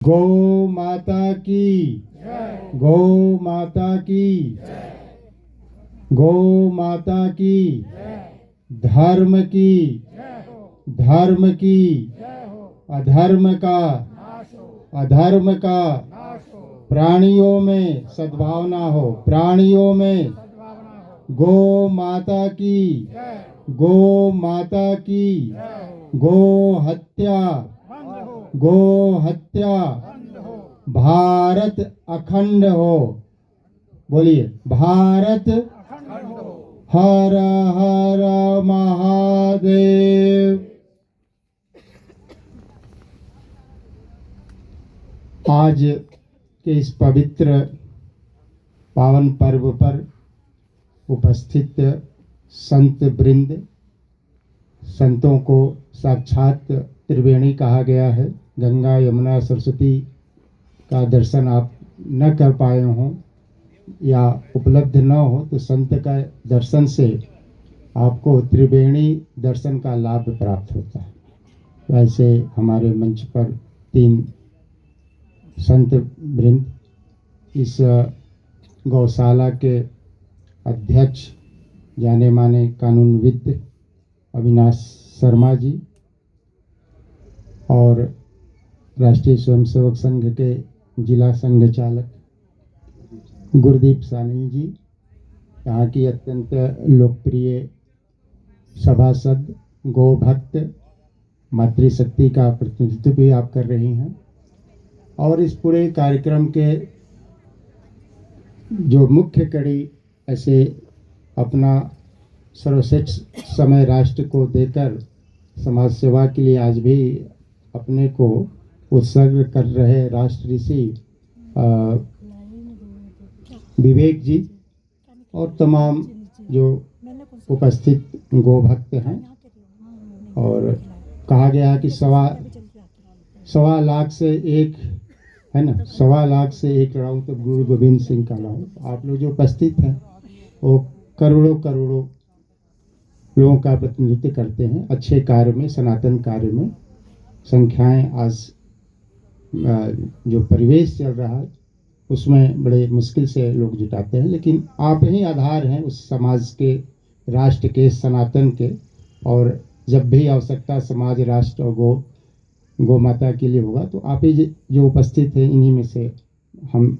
गौ माता की, गौ माता की, गौ माता की, धर्म की, धर्म की, अधर्म का, अधर्म का, प्राणियों में सद्भावना हो, प्राणियों में गौ माता की, गौ माता की, गो हत्या, गो हत्या, भारत अखंड हो। बोलिए भारत हर हर महादेव। आज के इस पवित्र पावन पर्व पर उपस्थित संत वृंद, संतों को साक्षात त्रिवेणी कहा गया है। गंगा यमुना सरस्वती का दर्शन आप न कर पाए हों या उपलब्ध न हो तो संत का दर्शन से आपको त्रिवेणी दर्शन का लाभ प्राप्त होता है। वैसे हमारे मंच पर 3 संत वृंद, इस गौशाला के अध्यक्ष जाने माने कानूनविद अविनाश शर्मा जी और राष्ट्रीय स्वयंसेवक संघ के जिला संघ चालक गुरदीप सानी जी, यहाँ की अत्यंत लोकप्रिय सभासद, गौ भक्त, मातृशक्ति का प्रतिनिधित्व भी आप कर रही हैं। और इस पूरे कार्यक्रम के जो मुख्य कड़ी ऐसे अपना सर्वश्रेष्ठ समय राष्ट्र को देकर समाज सेवा के लिए आज भी अपने को उत्सर्ग कर रहे राष्ट्र ऋषि विवेक जी और तमाम जो उपस्थित गौ भक्त हैं। और कहा गया कि सवा लाख से एक है ना, 1.25 लाख से एक लड़ाऊं तो गुरु गोविंद सिंह का लड़ाऊं। आप लोग जो उपस्थित हैं वो करोड़ों करोड़ों लोगों का प्रतिनिधित्व करते हैं। अच्छे कार्य में, सनातन कार्य में संख्याएं आज जो परिवेश चल रहा है उसमें बड़े मुश्किल से लोग जुटाते हैं, लेकिन आप ही आधार हैं उस समाज के, राष्ट्र के, सनातन के। और जब भी आवश्यकता समाज, राष्ट्र और गौ माता के लिए होगा तो आप ही जो उपस्थित हैं, इन्हीं में से हम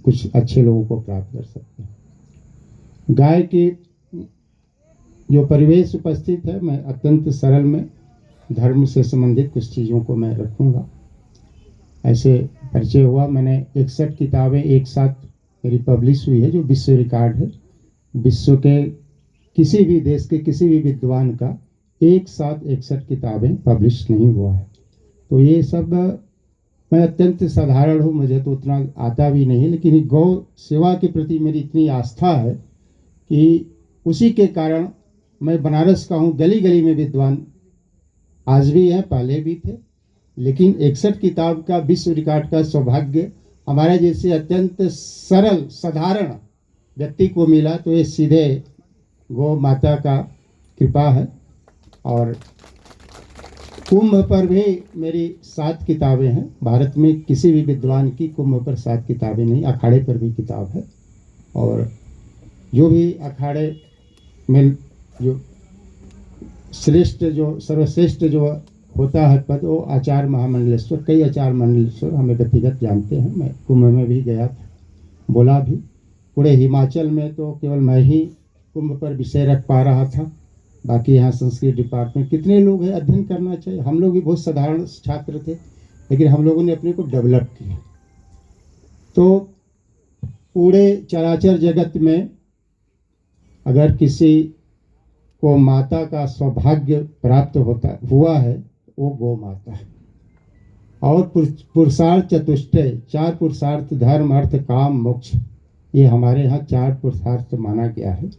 कुछ अच्छे लोगों को प्राप्त कर सकते हैं। गाय की जो परिवेश उपस्थित है, मैं अत्यंत सरल में धर्म से संबंधित कुछ चीज़ों को मैं रखूँगा। ऐसे परिचय हुआ, मैंने 61 किताबें एक साथ मेरी पब्लिश हुई है, जो विश्व रिकॉर्ड है। विश्व के किसी भी देश के किसी भी विद्वान का एक साथ 61 किताबें पब्लिश नहीं हुआ है। तो ये सब मैं अत्यंत साधारण हूँ, मुझे तो उतना आता भी नहीं है, लेकिन गौ सेवा के प्रति मेरी इतनी आस्था है कि उसी के कारण मैं बनारस का हूँ। गली गली में विद्वान आज भी हैं, पहले भी थे, लेकिन 61 किताब का विश्व रिकॉर्ड का सौभाग्य हमारे जैसे अत्यंत सरल साधारण व्यक्ति को मिला। तो ये सीधे गौ माता का कृपा है। और कुंभ पर भी मेरी 7 किताबें हैं। भारत में किसी भी विद्वान की कुंभ पर 7 किताबें नहीं, अखाड़े पर भी किताब है। और जो भी अखाड़े में जो श्रेष्ठ, जो सर्वश्रेष्ठ जो होता है पद, वो आचार्य महामंडलेश्वर, कई आचार्य मंडलेश्वर हमें व्यक्तिगत जानते हैं। मैं कुंभ में भी गया था, बोला भी। पूरे हिमाचल में तो केवल मैं ही कुंभ पर विषय रख पा रहा था, बाकी यहाँ संस्कृत डिपार्टमेंट कितने लोग हैं, अध्ययन करना चाहिए। हम लोग भी बहुत साधारण छात्र थे, लेकिन हम लोगों ने अपने को डेवलप किया। तो पूरे चराचर जगत में अगर किसी को माता का सौभाग्य प्राप्त हुआ है, वो गौ माता है। और पुरुषार्थ चतुष्टय, 4 पुरुषार्थ, धर्म अर्थ काम मोक्ष, ये हमारे यहाँ 4 पुरुषार्थ माना गया है।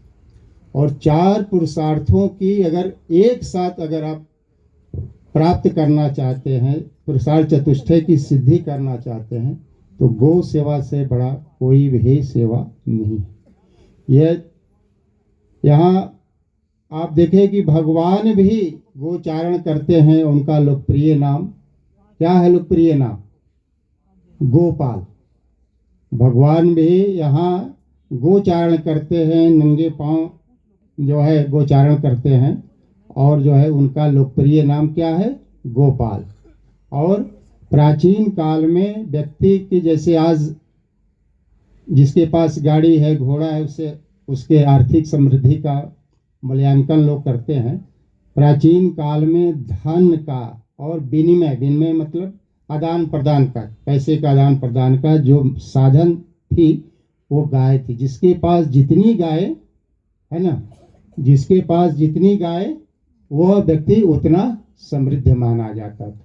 और 4 पुरुषार्थों की अगर एक साथ अगर आप प्राप्त करना चाहते हैं, पुरुषार्थ चतुष्टय की सिद्धि करना चाहते हैं, तो गौ सेवा से बड़ा कोई भी सेवा नहीं। यह यहाँ आप देखें कि भगवान भी गोचारण करते हैं। उनका लोकप्रिय नाम क्या है? लोकप्रिय नाम गोपाल। भगवान भी यहाँ गोचारण करते हैं, नंगे पांव जो है गोचारण करते हैं, और जो है उनका लोकप्रिय नाम क्या है? गोपाल। और प्राचीन काल में व्यक्ति की, जैसे आज जिसके पास गाड़ी है, घोड़ा है, उससे उसके आर्थिक समृद्धि का मूल्यांकन लोग करते हैं। प्राचीन काल में धन का और विनिमय, विनिमय मतलब आदान प्रदान का, पैसे का आदान प्रदान का जो साधन थी वो गाय थी। जिसके पास जितनी गाय है ना, जिसके पास जितनी गाय, वह व्यक्ति उतना समृद्ध माना जाता था।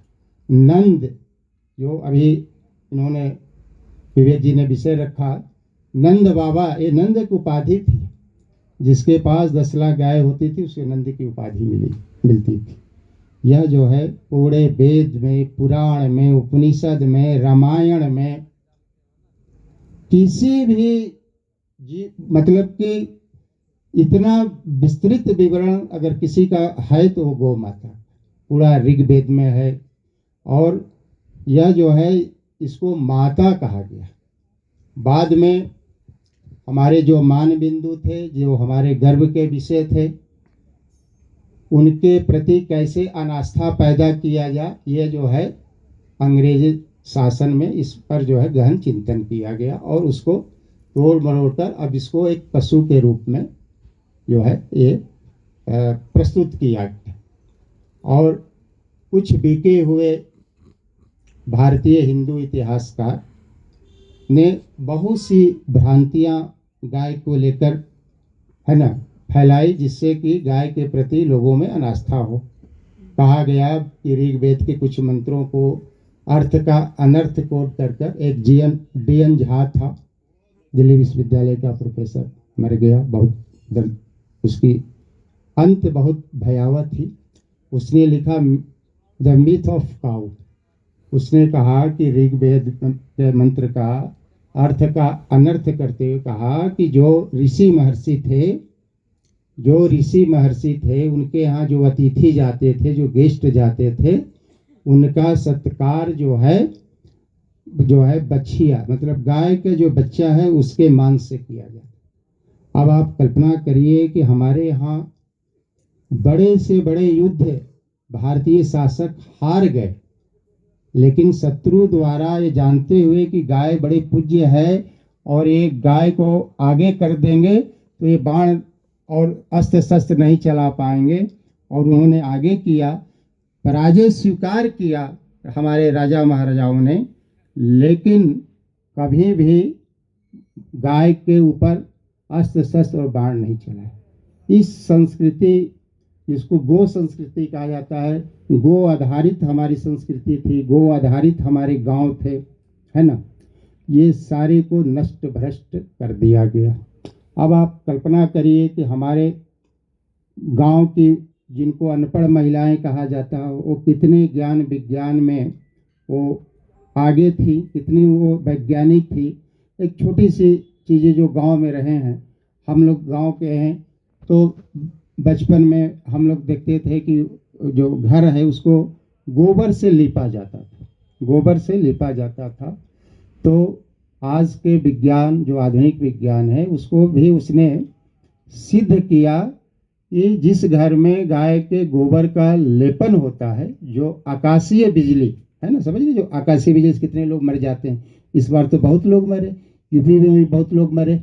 नंद, जो अभी इन्होंने विवेक जी ने विषय रखा, नंद बाबा, ये नंद की उपाधि थी। जिसके पास 10 लाख गाय होती थी उसे नंद की उपाधि मिलती थी। यह जो है पूरे वेद में, पुराण में, उपनिषद में, रामायण में किसी भी मतलब कि इतना विस्तृत विवरण अगर किसी का है तो वो गौ माता, पूरा ऋग्वेद में है। और यह जो है इसको माता कहा गया। बाद में हमारे जो मान बिंदु थे, जो हमारे गर्व के विषय थे, उनके प्रति कैसे अनास्था पैदा किया जाए, ये जो है अंग्रेजी शासन में इस पर जो है गहन चिंतन किया गया, और उसको तोड़ मरोड़ कर अब इसको एक पशु के रूप में जो है ये प्रस्तुत किया गया। और कुछ बिके हुए भारतीय हिंदू इतिहासकार ने बहुत सी भ्रांतियां गाय को लेकर है ना फैलाई, जिससे कि गाय के प्रति लोगों में अनास्था हो। कहा गया कि ऋग्वेद के कुछ मंत्रों को अर्थ का अनर्थ कोट कर एक DN झा था, दिल्ली विश्वविद्यालय का प्रोफेसर, मर गया। बहुत उसकी अंत बहुत भयावह थी। उसने लिखा द मिथ ऑफ काउ। उसने कहा कि ऋग्वेद के मंत्र का अर्थ का अनर्थ करते हुए कहा कि जो ऋषि महर्षि थे उनके यहाँ जो अतिथि जाते थे, जो गेस्ट जाते थे, उनका सत्कार जो है बछिया मतलब गाय के जो बच्चा है उसके मांस से किया जाता। अब आप कल्पना करिए कि हमारे यहाँ बड़े से बड़े युद्ध भारतीय शासक हार गए, लेकिन शत्रु द्वारा ये जानते हुए कि गाय बड़े पूज्य है और एक गाय को आगे कर देंगे तो ये बाण और अस्त्र शस्त्र नहीं चला पाएंगे, और उन्होंने आगे किया, पराजय स्वीकार किया हमारे राजा महाराजाओं ने, लेकिन कभी भी गाय के ऊपर अस्त्र शस्त्र और बाण नहीं चला। इस संस्कृति, जिसको गो संस्कृति कहा जाता है, गो आधारित हमारी संस्कृति थी, गो आधारित हमारे गांव थे, है ना, ये सारे को नष्ट भ्रष्ट कर दिया गया। अब आप कल्पना करिए कि हमारे गांव की, जिनको अनपढ़ महिलाएं कहा जाता है, वो कितने ज्ञान विज्ञान में वो आगे थी, कितनी वो वैज्ञानिक थी। एक छोटी सी चीज़ें जो गांव में रहे हैं, हम लोग गांव के हैं, तो बचपन में हम लोग देखते थे कि जो घर है उसको गोबर से लिपा जाता था, गोबर से लिपा जाता था। तो आज के विज्ञान, जो आधुनिक विज्ञान है, उसको भी उसने सिद्ध किया कि जिस घर में गाय के गोबर का लेपन होता है, जो आकाशीय बिजली है ना, समझ लीजिए, जो आकाशीय बिजली से कितने लोग मर जाते हैं। इस बार तो बहुत लोग मरे, यूपी में भी बहुत लोग मरे,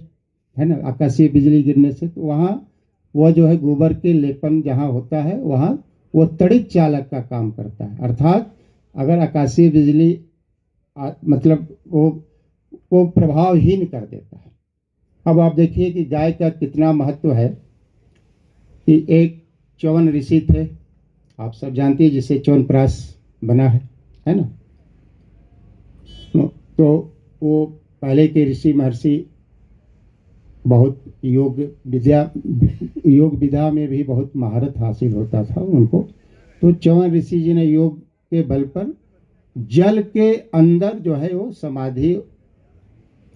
है ना, आकाशीय बिजली गिरने से। तो वहाँ वह जो है गोबर के लेपन जहाँ होता है, वहाँ वो तड़ित चालक का काम करता है। अर्थात अगर आकाशीय बिजली मतलब वो प्रभावहीन कर देता है। अब आप देखिए कि गाय का कितना महत्व है कि एक च्यवन ऋषि थे, आप सब जानते हैं, जिससे च्यवनप्राश बना है ना। तो वो पहले के ऋषि महर्षि बहुत योग विद्या में भी बहुत महारत हासिल होता था उनको। तो च्यवन ऋषि जी ने योग के बल पर जल के अंदर जो है वो समाधि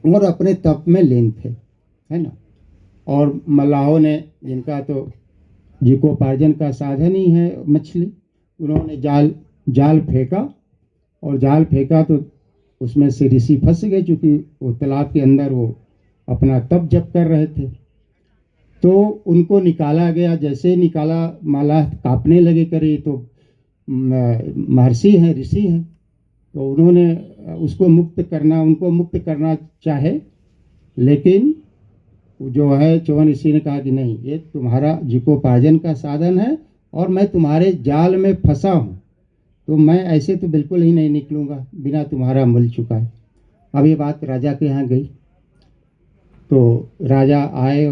और अपने तप में लीन थे, है ना। और मल्लाहों ने, जिनका तो जीविकोपार्जन का साधन ही है मछली, उन्होंने जाल फेंका, और जाल फेंका तो उसमें से ऋषि फंस गए, चूँकि वो तालाब के अंदर वो अपना तप जप कर रहे थे। तो उनको निकाला गया। जैसे ही निकाला, माला कांपने लगे, करे तो महर्षि हैं, ऋषि हैं, तो उन्होंने उनको मुक्त करना चाहे, लेकिन जो है च्यवन ऋषि ने कहा कि नहीं, ये तुम्हारा जीविकोपार्जन का साधन है और मैं तुम्हारे जाल में फंसा हूँ, तो मैं ऐसे तो बिल्कुल ही नहीं निकलूँगा बिना तुम्हारा मिल चुका है। अब ये बात राजा के यहाँ गई, तो राजा आए,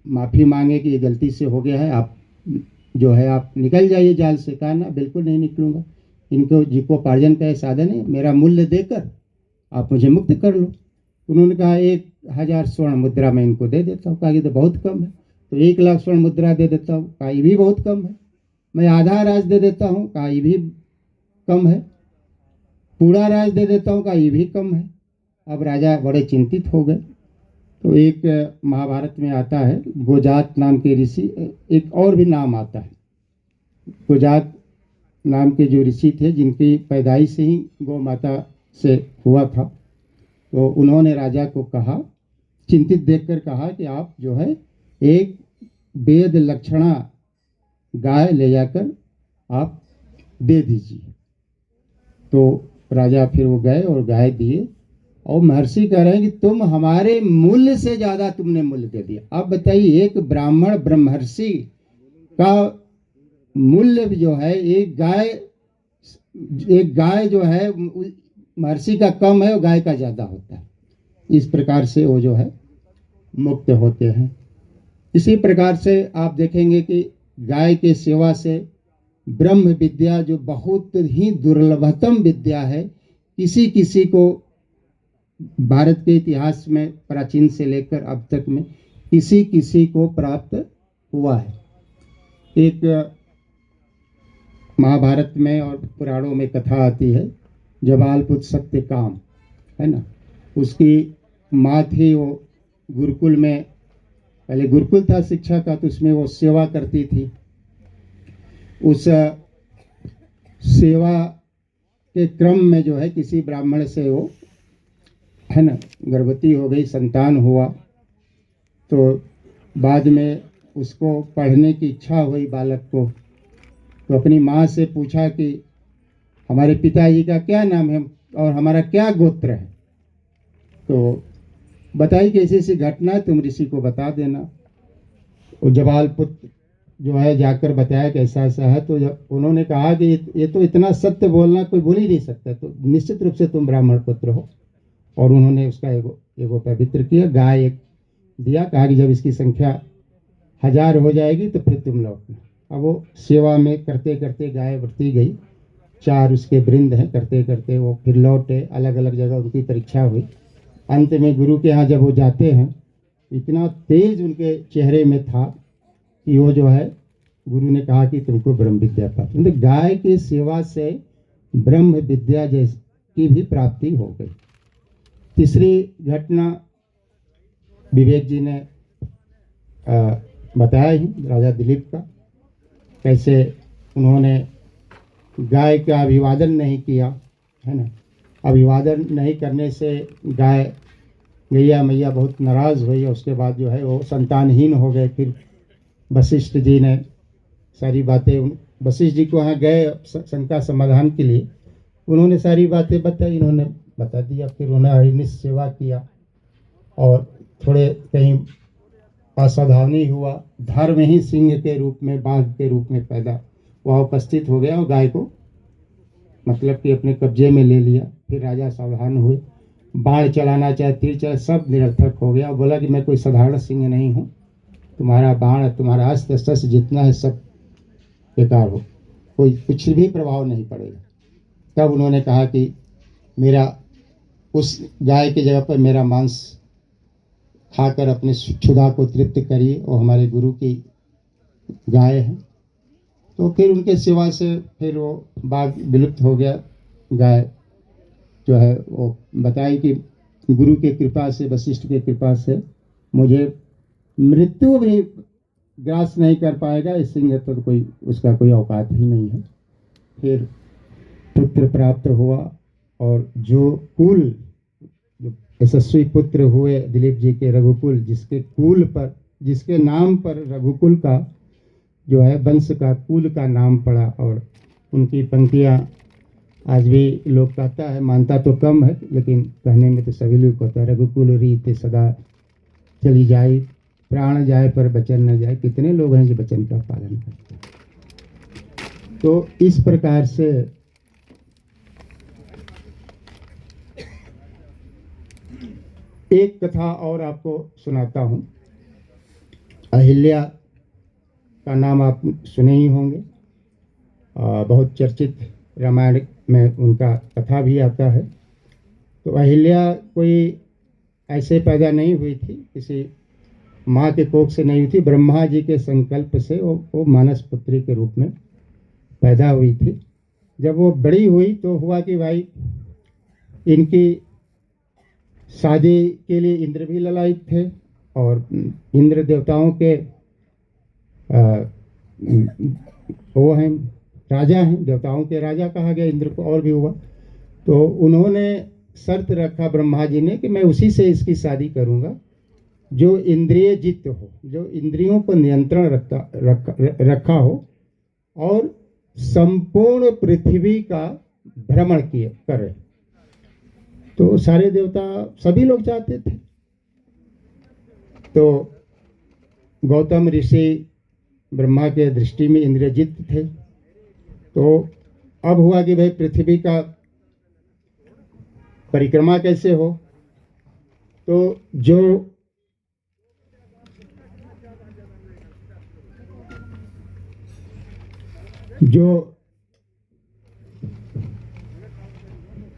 माफ़ी मांगे कि ये गलती से हो गया है, आप जो है आप निकल जाइए जाल से। कहा ना, बिल्कुल नहीं निकलूँगा, इनको जीविकोपार्जन का साधन है, मेरा मूल्य देकर आप मुझे मुक्त कर लो। उन्होंने कहा 1000 स्वर्ण मुद्रा मैं इनको दे देता हूँ। कहा कि तो बहुत कम है। तो 1,00,000 स्वर्ण मुद्रा दे देता हूँ। कहा ये भी बहुत कम है। मैं आधा राज दे देता हूँ। कहा ये भी कम है। पूरा राज दे देता हूँ। कहा ये भी कम है। अब राजा बड़े चिंतित हो गए। तो एक महाभारत में आता है, गोजात नाम के ऋषि, एक और भी नाम आता है, गोजात नाम के जो ऋषि थे, जिनकी पैदाइश से ही गौ माता से हुआ था, तो उन्होंने राजा को कहा, चिंतित देखकर कहा कि आप जो है एक वेद लक्षणा गाय ले जाकर आप दे दीजिए। तो राजा फिर वो गए और गाय दिए, और महर्षि कह रहे हैं कि तुम हमारे मूल्य से ज़्यादा तुमने मूल्य दे दिया। अब बताइए, एक ब्राह्मण ब्रह्मर्षि का मूल्य जो है, एक गाय जो है महर्षि का कम है और गाय का ज़्यादा होता है। इस प्रकार से वो जो है मुक्त होते हैं। इसी प्रकार से आप देखेंगे कि गाय के सेवा से ब्रह्म विद्या, जो बहुत ही दुर्लभतम विद्या है, किसी किसी को भारत के इतिहास में प्राचीन से लेकर अब तक में किसी किसी को प्राप्त हुआ है। एक महाभारत में और पुराणों में कथा आती है, जबालपुत्र सत्यकाम है ना, उसकी माँ थी, वो गुरुकुल में, पहले गुरुकुल था शिक्षा का, तो उसमें वो सेवा करती थी। उस सेवा के क्रम में जो है किसी ब्राह्मण से वो है ना गर्भवती हो गई, संतान हुआ। तो बाद में उसको पढ़ने की इच्छा हुई बालक को, तो अपनी माँ से पूछा कि हमारे पिताजी का क्या नाम है और हमारा क्या गोत्र है। तो बताई कि ऐसी ऐसी घटना है, तुम ऋषि को बता देना। वो जबालपुत्र जो है जाकर बताया कि ऐसा ऐसा है। तो जब उन्होंने कहा कि ये तो इतना सत्य बोलना कोई बोल ही नहीं सकता, तो निश्चित रूप से तुम ब्राह्मण पुत्र हो। और उन्होंने उसका एगो पवित्र किया, गाय एक दिया, कहा कि जब इसकी संख्या 1000 हो जाएगी तो फिर तुम लौटना। अब वो सेवा में करते करते गाय बढ़ती गई, 4 उसके वृंद हैं, करते करते वो फिर लौटे, अलग अलग जगह उनकी परीक्षा हुई। अंत में गुरु के यहाँ जब वो जाते हैं, इतना तेज उनके चेहरे में था कि वो जो है, गुरु ने कहा कि तुमको ब्रह्म विद्या प्राप्त। मतलब गाय की सेवा से ब्रह्म विद्या की भी प्राप्ति हो गई। तीसरी घटना विवेक जी ने बताया ही, राजा दिलीप का, कैसे उन्होंने गाय का अभिवादन नहीं किया है ना। अभिवादन नहीं करने से गैया मैया बहुत नाराज़ हुई, और उसके बाद जो है वो संतानहीन हो गए। फिर वशिष्ठ जी ने सारी बातें, वशिष्ठ जी को वहाँ गए शंका समाधान के लिए, उन्होंने सारी बातें बताई, इन्होंने बता दिया। फिर उन्होंने अहिर्निश सेवा किया, और थोड़े कहीं असावधानी हुआ, धर्म ही सिंह के रूप में, बाघ के रूप में पैदा वह उपस्थित हो गया और गाय को मतलब कि अपने कब्जे में ले लिया। फिर राजा सावधान हुए, बाण चलाना चाहे तीर चलाना, सब निरर्थक हो गया। और बोला कि मैं कोई साधारण सिंह नहीं हूँ, तुम्हारा बाण, तुम्हारा अस्त्र शस्त्र जितना है सब बेकार हो, कोई कुछ भी प्रभाव नहीं पड़ेगा। तब उन्होंने कहा कि मेरा उस गाय की जगह पर मेरा मांस खाकर अपने क्षुधा को तृप्त करिए, और हमारे गुरु की गाय है। तो फिर उनके सिवा से फिर वो बाघ विलुप्त हो गया। गाय जो है वो बताई कि गुरु की कृपा से, वशिष्ठ की कृपा से मुझे मृत्यु भी ग्रास नहीं कर पाएगा, इस सिंह तो उसका कोई औकात ही नहीं है। फिर पुत्र प्राप्त हुआ, और जो कुल जो यशस्वी पुत्र हुए दिलीप जी के रघुकुल, जिसके कुल पर, जिसके नाम पर रघुकुल का जो है वंश का, कुल का नाम पड़ा, और उनकी पंक्तियाँ आज भी लोग कहता है, मानता तो कम है लेकिन कहने में तो सभी लोग कहता है, रघुकुल रीत सदा चली जाए, प्राण जाए पर वचन न जाए। कितने लोग हैं जो वचन का पालन करते हैं। तो इस प्रकार से एक कथा और आपको सुनाता हूँ। अहिल्या का नाम आप सुने ही होंगे, बहुत चर्चित, रामायण में उनका कथा भी आता है। तो अहिल्या कोई ऐसे पैदा नहीं हुई थी, किसी माँ के कोख से नहीं हुई थी, ब्रह्मा जी के संकल्प से वो मानस पुत्री के रूप में पैदा हुई थी। जब वो बड़ी हुई तो हुआ कि भाई इनकी शादी के लिए इंद्र भी ललायित थे, और इंद्र देवताओं के वो हैं, राजा हैं, देवताओं के राजा कहा गया इंद्र को, और भी हुआ। तो उन्होंने शर्त रखा ब्रह्मा जी ने कि मैं उसी से इसकी शादी करूंगा जो इंद्रिय जित हो, जो इंद्रियों पर नियंत्रण रखा हो और संपूर्ण पृथ्वी का भ्रमण करे। तो सारे देवता, सभी लोग चाहते थे। तो गौतम ऋषि ब्रह्मा के दृष्टि में इंद्रजित थे। तो अब हुआ कि भाई पृथ्वी का परिक्रमा कैसे हो। तो जो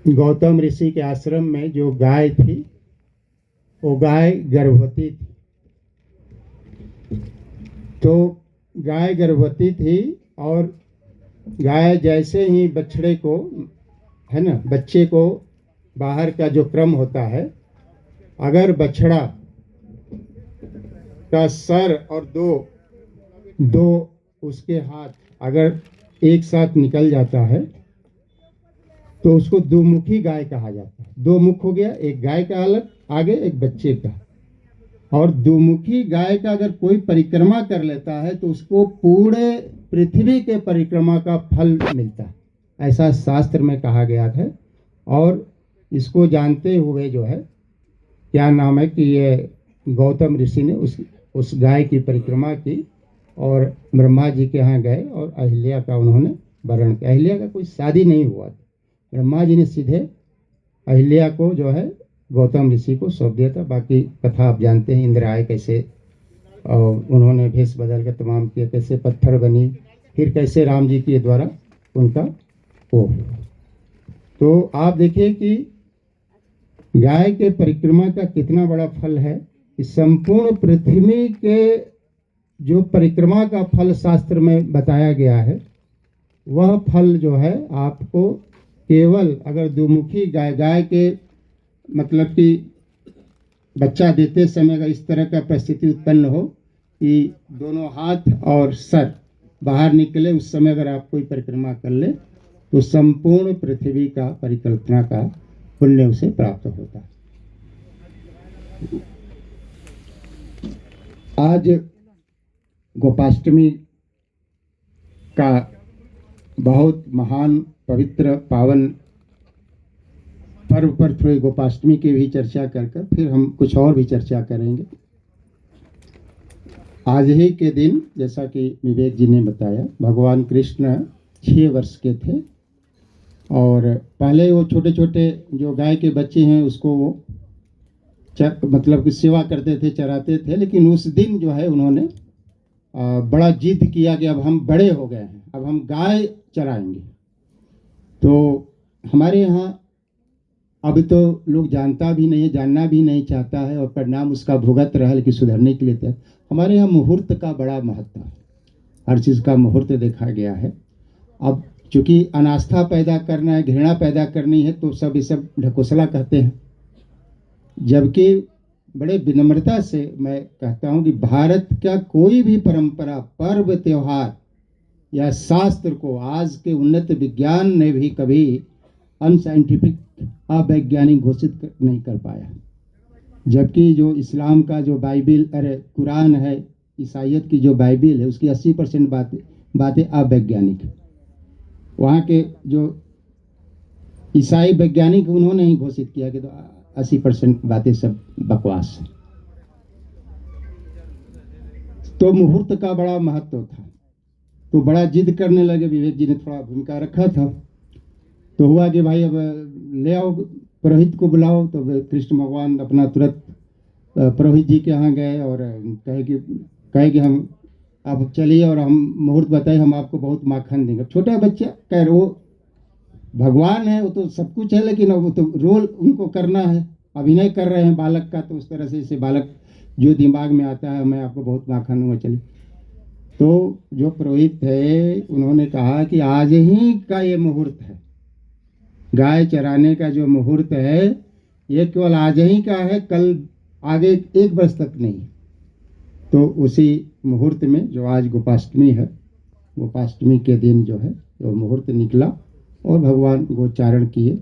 गौतम ऋषि के आश्रम में जो गाय थी, वो गाय गर्भवती थी। तो गाय गर्भवती थी, और गाय जैसे ही बछड़े को, है ना, बच्चे को बाहर का जो क्रम होता है, अगर बछड़ा का सर और दो उसके हाथ अगर एक साथ निकल जाता है तो उसको दोमुखी गाय कहा जाता है। दो मुख हो गया, एक गाय का अलग आगे, एक बच्चे का। और दोमुखी गाय का अगर कोई परिक्रमा कर लेता है तो उसको पूरे पृथ्वी के परिक्रमा का फल मिलता है, ऐसा शास्त्र में कहा गया है। और इसको जानते हुए जो है, क्या नाम है कि ये गौतम ऋषि ने उस गाय की परिक्रमा की और ब्रह्मा जी के यहाँ गए और अहिल्या का उन्होंने वरण किया। अहिल्या का कोई शादी नहीं हुआ था, ब्रह्मा जी ने सीधे अहिल्या को जो है गौतम ऋषि को सौंप दिया था। बाकी कथा आप जानते हैं, इंद्र आए कैसे, और उन्होंने भेष बदल कर तमाम किया, कैसे पत्थर बनी, फिर कैसे राम जी के द्वारा उनका वो। तो आप देखिए कि गाय के परिक्रमा का कितना बड़ा फल है। इस संपूर्ण पृथ्वी के जो परिक्रमा का फल शास्त्र में बताया गया है, वह फल जो है आपको केवल अगर दुमुखी गाय के मतलब कि बच्चा देते समय अगर इस तरह का परिस्थिति उत्पन्न हो कि दोनों हाथ और सर बाहर निकले, उस समय अगर आप कोई परिक्रमा कर ले तो संपूर्ण पृथ्वी का परिकल्पना का पुण्य उसे प्राप्त होता है। आज गोपाष्टमी का बहुत महान पवित्र पावन पर्व पर थोड़ी गोपाष्टमी की भी चर्चा कर फिर हम कुछ और भी चर्चा करेंगे। आज ही के दिन जैसा कि विवेक जी ने बताया, भगवान कृष्ण 6 वर्ष के थे और पहले वो छोटे छोटे जो गाय के बच्चे हैं उसको वो मतलब कि सेवा करते थे, चराते थे। लेकिन उस दिन जो है उन्होंने बड़ा जिद किया कि अब हम बड़े हो गए हैं, अब हम गाय चराएंगे। तो हमारे यहाँ अब तो लोग जानता भी नहीं है, जानना भी नहीं चाहता है और परिणाम उसका भुगत रहा, लेकिन सुधरने के लिए तो हमारे यहाँ मुहूर्त का बड़ा महत्व है, हर चीज़ का मुहूर्त देखा गया है। अब चूँकि अनास्था पैदा करना है, घृणा पैदा करनी है, तो सब ये सब ढकोसला कहते हैं। जबकि बड़े विनम्रता से मैं कहता हूँ कि भारत का कोई भी परंपरा, पर्व, त्योहार या शास्त्र को आज के उन्नत विज्ञान ने भी कभी अनसाइंटिफिक अवैज्ञानिक घोषित नहीं कर पाया। जबकि जो इस्लाम का जो बाइबिल कुरान है, ईसाइयत की जो बाइबिल है, उसकी 80% बातें अवैज्ञानिक है। वहाँ के जो ईसाई वैज्ञानिक उन्होंने ही घोषित किया कि तो 80% बातें सब बकवास है। तो मुहूर्त का बड़ा महत्व था, तो बड़ा जिद करने लगे। विवेक जी ने थोड़ा भूमिका रखा था। तो हुआ कि भाई अब ले आओ, पुरोहित को बुलाओ। तो कृष्ण भगवान अपना तुरंत पुरोहित जी के यहाँ गए और कहे कि हम अब चलिए और हम मुहूर्त बताए, हम आपको बहुत माखन देंगे। छोटा बच्चा कह रहे, वो भगवान है, वो तो सब कुछ है, लेकिन वो तो रोल उनको करना है, अभिनय कर रहे हैं बालक का। तो उस तरह से इसे बालक जो दिमाग में आता है, मैं आपको बहुत माखन दूंगा, चलिए। तो जो पुरोहित थे उन्होंने कहा कि आज ही का ये मुहूर्त है, गाय चराने का जो मुहूर्त है ये केवल आज ही का है, कल आगे 1 वर्ष तक नहीं। तो उसी मुहूर्त में जो आज गोपाष्टमी है, गोपाष्टमी के दिन जो है वो मुहूर्त निकला और भगवान गोचारण किए,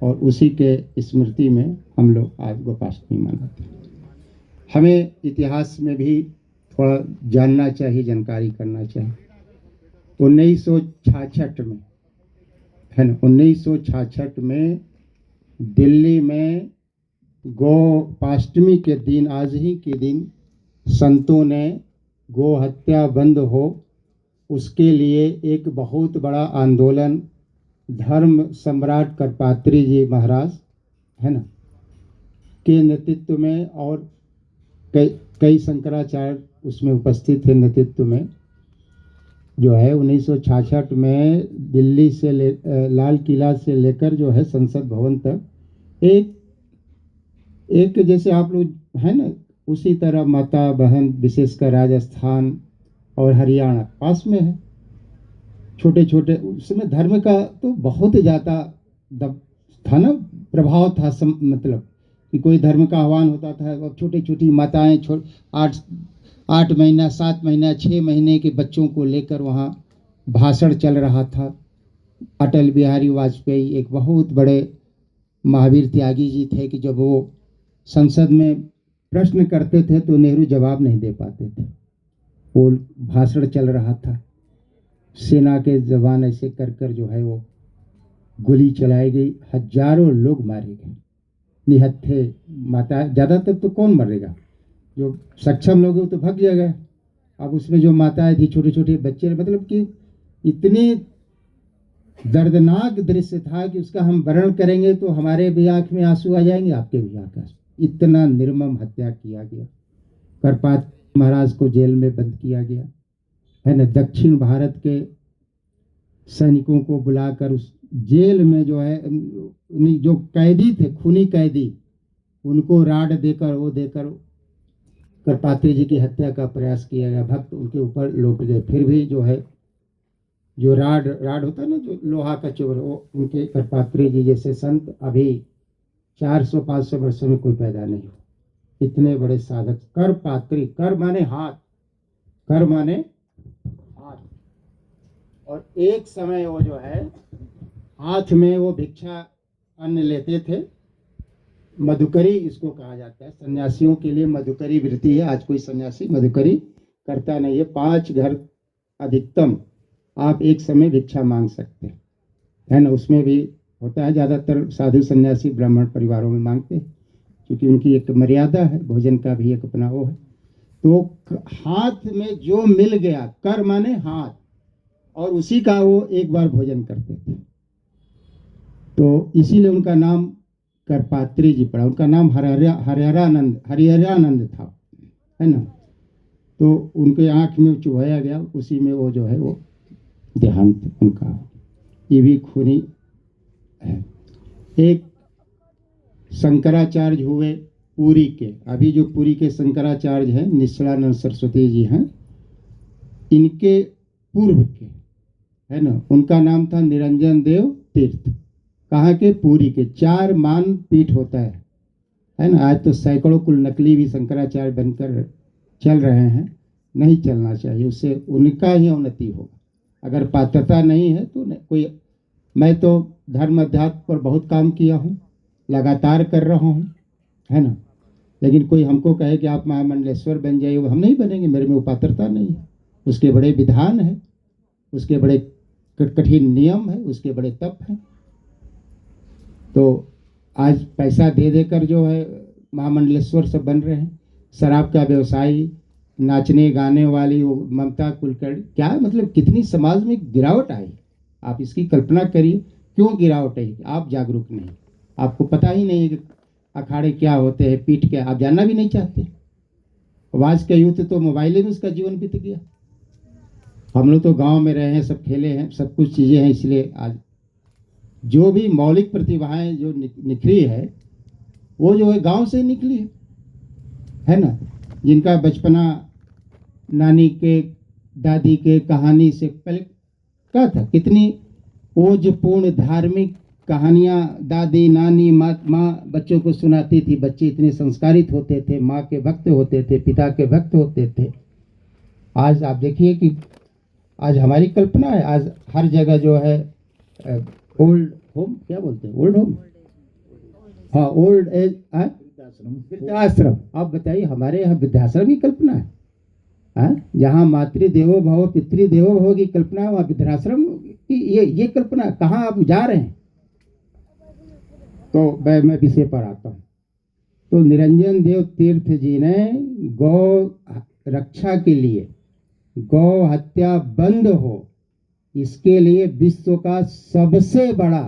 और उसी के स्मृति में हम लोग आज गोपाष्टमी मनाते हैं। हमें इतिहास में भी थोड़ा जानना चाहिए, जानकारी करना चाहिए। 1966 में है ना, 1966 में दिल्ली में गोपाष्टमी के दिन, आज ही के दिन, संतों ने गो हत्या बंद हो उसके लिए एक बहुत बड़ा आंदोलन धर्म सम्राट करपात्री जी महाराज है ना के नेतृत्व में, और कई शंकराचार्य उसमें उपस्थित थे नेतृत्व में, जो है 1966 में दिल्ली से लाल किला से लेकर जो है संसद भवन तक एक जैसे आप लोग है ना, उसी तरह माता बहन, विशेषकर राजस्थान और हरियाणा पास में है, छोटे छोटे, उसमें धर्म का तो बहुत ज़्यादा था ना, प्रभाव था। मतलब कि कोई धर्म का आह्वान होता था और छोटी छोटी माताएं 8 महीना, 7 महीना, 6 महीने के बच्चों को लेकर वहाँ भाषण चल रहा था। अटल बिहारी वाजपेयी एक बहुत बड़े महावीर त्यागी जी थे कि जब वो संसद में प्रश्न करते थे तो नेहरू जवाब नहीं दे पाते थे, वो भाषण चल रहा था। सेना के जवान ऐसे कर कर जो है वो गोली चलाई गई, हजारों लोग मारे गए, निहत्थे माता। ज़्यादातर तो कौन मरेगा, जो सक्षम लोग तो भाग जाएगा। अब उसमें जो माताएं थी, छोटे छोटे बच्चे, मतलब कि इतनी दर्दनाक दृश्य था कि उसका हम वर्णन करेंगे तो हमारे भी आंख में आंसू आ जाएंगे, आपके भी आंख में। इतना निर्मम हत्या किया गया। करपात्री महाराज को जेल में बंद किया गया है ना। दक्षिण भारत के सैनिकों को बुलाकर उस जेल में जो है जो कैदी थे, खूनी कैदी, उनको राड देकर वो देकर करपात्री जी की हत्या का प्रयास किया गया। भक्त उनके ऊपर लौट गए, फिर भी जो है जो राड होता है ना, जो लोहा का चोर, वो उनके करपात्री जी जैसे संत अभी 400-500 वर्षों में कोई पैदा नहीं हो। इतने बड़े साधक करपात्री, कर माने हाथ, कर माने हाथ। और एक समय वो जो है हाथ में वो भिक्षा अन्न लेते थे, मधुकरी इसको कहा जाता है। सन्यासियों के लिए मधुकरी वृत्ति है। आज कोई सन्यासी मधुकरी करता नहीं है। 5 घर अधिकतम आप एक समय भिक्षा मांग सकते हैं, है ना। उसमें भी होता है, ज़्यादातर साधु सन्यासी ब्राह्मण परिवारों में मांगते हैं, क्योंकि उनकी एक मर्यादा है, भोजन का भी एक अपना वो है। तो हाथ में जो मिल गया, कर माने हाथ, और उसी का वो एक बार भोजन करते थे। तो इसीलिए उनका नाम करपात्री जी पड़ा। उनका नाम हरिहरानंद था, है ना। तो उनके आंख में चुभाया गया, उसी में वो जो है वो देहांत उनका। ये भी खूनी है। एक शंकराचार्य हुए पुरी के, अभी जो पुरी के शंकराचार्य हैं निश्चलानंद सरस्वती जी हैं, इनके पूर्व के, है ना, उनका नाम था निरंजन देव तीर्थ। कहाँ के? पुरी के। 4 मान पीठ होता है ना। आज तो सैकड़ों कुल नकली भी शंकराचार्य बनकर चल रहे हैं, नहीं चलना चाहिए, उससे उनका ही उन्नति होगा। अगर पात्रता नहीं है तो कोई, मैं तो धर्म अध्यात्म पर बहुत काम किया हूँ, लगातार कर रहा हूँ, है ना। लेकिन कोई हमको कहे कि आप महामंडलेश्वर बन जाइए, वो हम नहीं बनेंगे, मेरे में वो पात्रता नहीं है। उसके बड़े विधान है, उसके बड़े कठिन नियम है, उसके बड़े तप हैं। तो आज पैसा दे देकर जो है महामंडलेश्वर सब बन रहे हैं। शराब का व्यवसायी, नाचने गाने वाली वो ममता कुलकर्णी, क्या मतलब कितनी समाज में गिरावट आई। आप इसकी कल्पना करिए, क्यों गिरावट आई? आप जागरूक नहीं, आपको पता ही नहीं है कि अखाड़े क्या होते हैं, पीठ क्या, आप जानना भी नहीं चाहते। आज का यूथ तो मोबाइल में उसका जीवन बीत गया। हम लोग तो गांव में रहे हैं, सब खेले हैं, सब कुछ चीज़ें हैं, इसलिए आज जो भी मौलिक प्रतिभाएं जो निखरी है वो जो है गांव से निकली है ना। जिनका बचपना नानी के दादी के कहानी से पहले क्या था, कितनी ओजपूर्ण धार्मिक कहानियाँ दादी नानी माँ बच्चों को सुनाती थी। बच्चे इतने संस्कारित होते थे, माँ के भक्त होते थे, पिता के भक्त होते थे। आज आप देखिए कि आज हमारी कल्पना है, आज हर जगह जो है ओल्ड होम, क्या बोलते हैं, ओल्ड होम, हाँ ओल्ड एज वृद्धाश्रम। आप बताइए, हमारे यहाँ वृद्धाश्रम की कल्पना है? जहाँ मातृदेवो भव पितृदेवो भव की कल्पना, वहाँ वृद्धाश्रम की ये कल्पना, कहाँ आप जा रहे हैं? तो मैं विषय पर आता हूँ। तो निरंजन देव तीर्थ जी ने गौ रक्षा के लिए, गौ हत्या बंद हो इसके लिए विश्व का सबसे बड़ा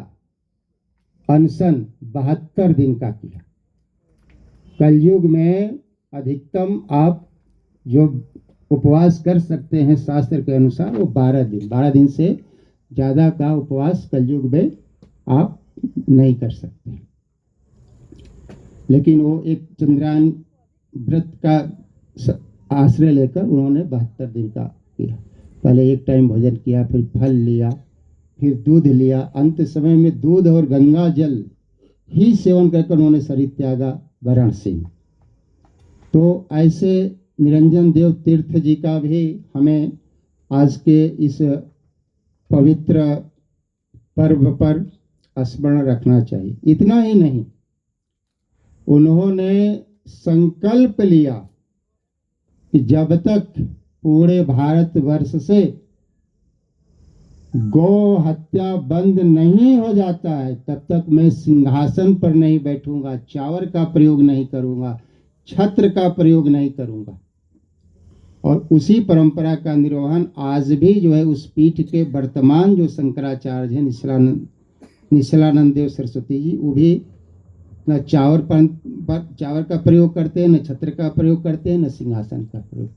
अनशन 72 दिन का किया। कलयुग में अधिकतम आप जो उपवास कर सकते हैं शास्त्र के अनुसार वो 12 दिन से ज़्यादा का उपवास कलयुग में आप नहीं कर सकते। लेकिन वो एक चंद्रायन व्रत का आश्रय लेकर उन्होंने 72 दिन का किया। पहले एक टाइम भोजन किया, फिर फल लिया, फिर दूध लिया। अंत समय में दूध और गंगा जल ही सेवन कर उन्होंने शरीर त्यागा वाराणसी में। तो ऐसे निरंजन देव तीर्थ जी का भी हमें आज के इस पवित्र पर्व पर स्मरण रखना चाहिए। इतना ही नहीं, उन्होंने संकल्प लिया कि जब तक पूरे भारतवर्ष से गौ हत्या बंद नहीं हो जाता है तब तक मैं सिंहासन पर नहीं बैठूंगा, चावर का प्रयोग नहीं करूंगा, छत्र का प्रयोग नहीं करूंगा। और उसी परंपरा का निर्वहन आज भी जो है उस पीठ के वर्तमान जो शंकराचार्य हैं, निश्चलानंद देव सरस्वती जी, वो भी न चावर का प्रयोग करते हैं, न छत्र का प्रयोग करते हैं, न सिंहासन का प्रयोग।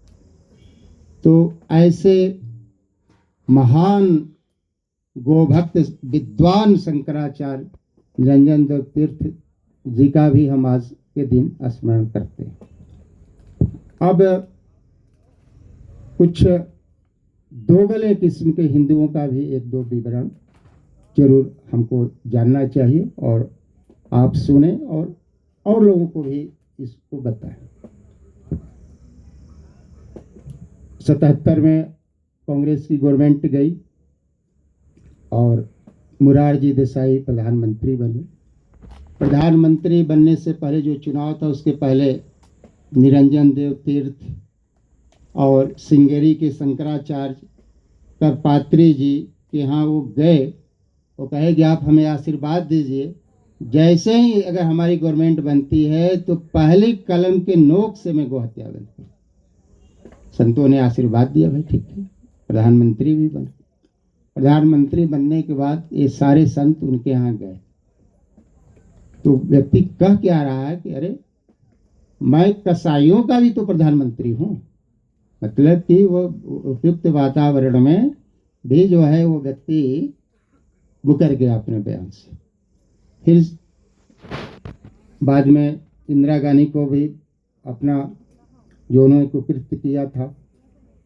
तो ऐसे महान गोभक्त विद्वान शंकराचार्य निरंजन देव तीर्थ जी का भी हम आज के दिन स्मरण करते हैं। अब कुछ दोगले किस्म के हिंदुओं का भी एक दो विवरण जरूर हमको जानना चाहिए और आप सुने और लोगों को भी इसको बताएं। 77 में कांग्रेस की गवर्नमेंट गई और मोरारजी देसाई प्रधानमंत्री बने। प्रधानमंत्री बनने से पहले जो चुनाव था उसके पहले निरंजन देव तीर्थ और सिंगेरी के शंकराचार्य करपात्री जी के यहाँ वो गए। वो कहे कि आप हमें आशीर्वाद दीजिए, जैसे ही अगर हमारी गवर्नमेंट बनती है तो पहली कलम के नोक से मैं गौ हत्या बंद करूँ। संतों ने आशीर्वाद दिया, भाई ठीक है, प्रधानमंत्री भी बने। प्रधानमंत्री बनने के बाद ये सारे संत उनके यहाँ गए तो व्यक्ति कह क्या रहा है कि अरे मैं कसाईयों का भी तो प्रधानमंत्री हूँ। मतलब कि वो उपयुक्त वातावरण में भी जो है वो व्यक्ति मुकर गया अपने बयान से। फिर बाद में इंदिरा गांधी को भी अपना जो उन्होंने कुकृत्य किया था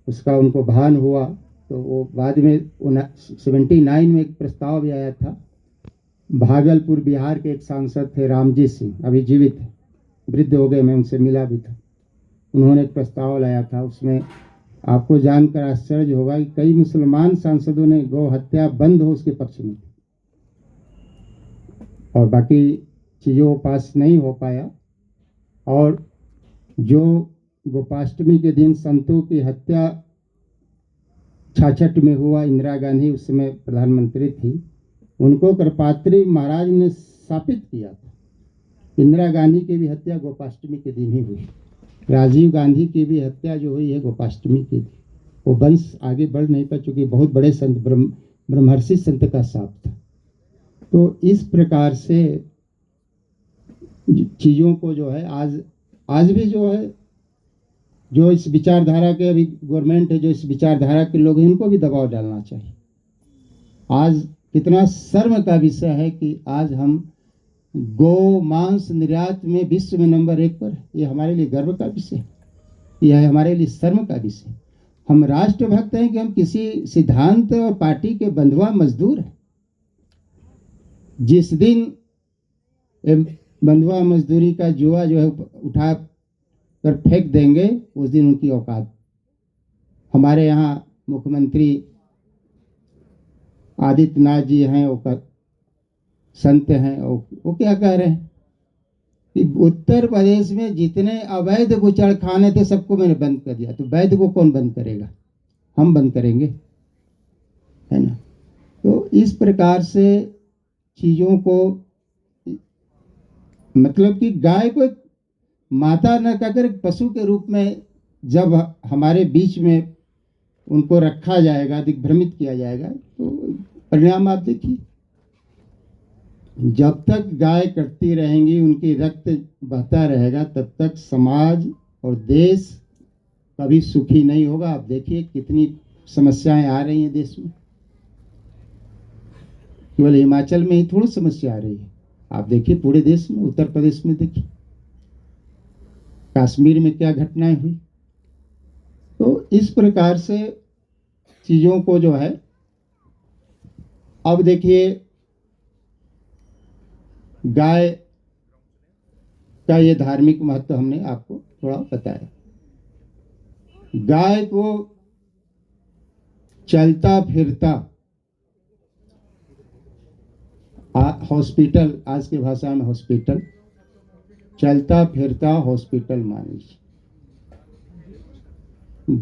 उसका उनको भान हुआ, तो वो बाद में 79 में एक प्रस्ताव भी आया था। भागलपुर बिहार के एक सांसद थे रामजी सिंह, अभी जीवित है, वृद्ध हो गए, मैं उनसे मिला भी था। उन्होंने एक प्रस्ताव लाया था, उसमें आपको जानकर आश्चर्य होगा कि कई मुसलमान सांसदों ने गौ हत्या बंद हो उसके पक्ष में, और बाकी चीज़ों को पास नहीं हो पाया। और जो गोपाष्टमी के दिन संतों की हत्या 66 में हुआ, इंदिरा गांधी उस समय प्रधानमंत्री थी, उनको कृपात्री महाराज ने स्थापित किया था। इंदिरा गांधी की भी हत्या गोपाष्टमी के दिन ही हुई। राजीव गांधी की भी हत्या जो हुई है गोपाष्टमी के दिन। वो वंश आगे बढ़ नहीं पा, चूंकि बहुत बड़े संत ब्रह्मर्षि संत का साप था। तो इस प्रकार से चीज़ों को जो है आज भी जो है, जो इस विचारधारा के अभी गवर्नमेंट है, जो इस विचारधारा के लोग हैं, इनको भी दबाव डालना चाहिए। आज कितना शर्म का विषय है कि आज हम गौ मांस निर्यात में विश्व में नंबर 1 पर। ये हमारे लिए गर्व का विषय, यह है हमारे लिए शर्म का विषय। हम राष्ट्रभक्त हैं कि हम किसी सिद्धांत और पार्टी के बंधुआ मजदूर हैं। जिस दिन बंधुआ मजदूरी का जुआ जो है उठा कर फेंक देंगे, उस दिन उनकी औकात। हमारे यहाँ मुख्यमंत्री आदित्यनाथ जी हैं, वो संत हैं, वो क्या कह रहे हैं कि उत्तर प्रदेश में जितने अवैध बुचड़खाने थे सबको मैंने बंद कर दिया। तो वैध को कौन बंद करेगा? हम बंद करेंगे, है ना। तो इस प्रकार से चीज़ों को, मतलब कि गाय को माता न कहकर पशु के रूप में जब हमारे बीच में उनको रखा जाएगा, दिग्भ्रमित किया जाएगा, तो परिणाम आप देखिए। जब तक गाय कटती रहेंगी, उनकी रक्त बहता रहेगा, तब तक समाज और देश कभी सुखी नहीं होगा। आप देखिए कितनी समस्याएं आ रही हैं देश में। केवल हिमाचल में ही थोड़ी समस्या आ रही है, आप देखिए पूरे देश में, उत्तर प्रदेश में देखिए, कश्मीर में क्या घटनाएं हुई। तो इस प्रकार से चीज़ों को जो है, अब देखिए गाय का ये धार्मिक महत्व हमने आपको थोड़ा बताया। गाय को चलता फिरता हॉस्पिटल, आज की भाषा में हॉस्पिटल, चलता फिरता हॉस्पिटल मान लीजिए।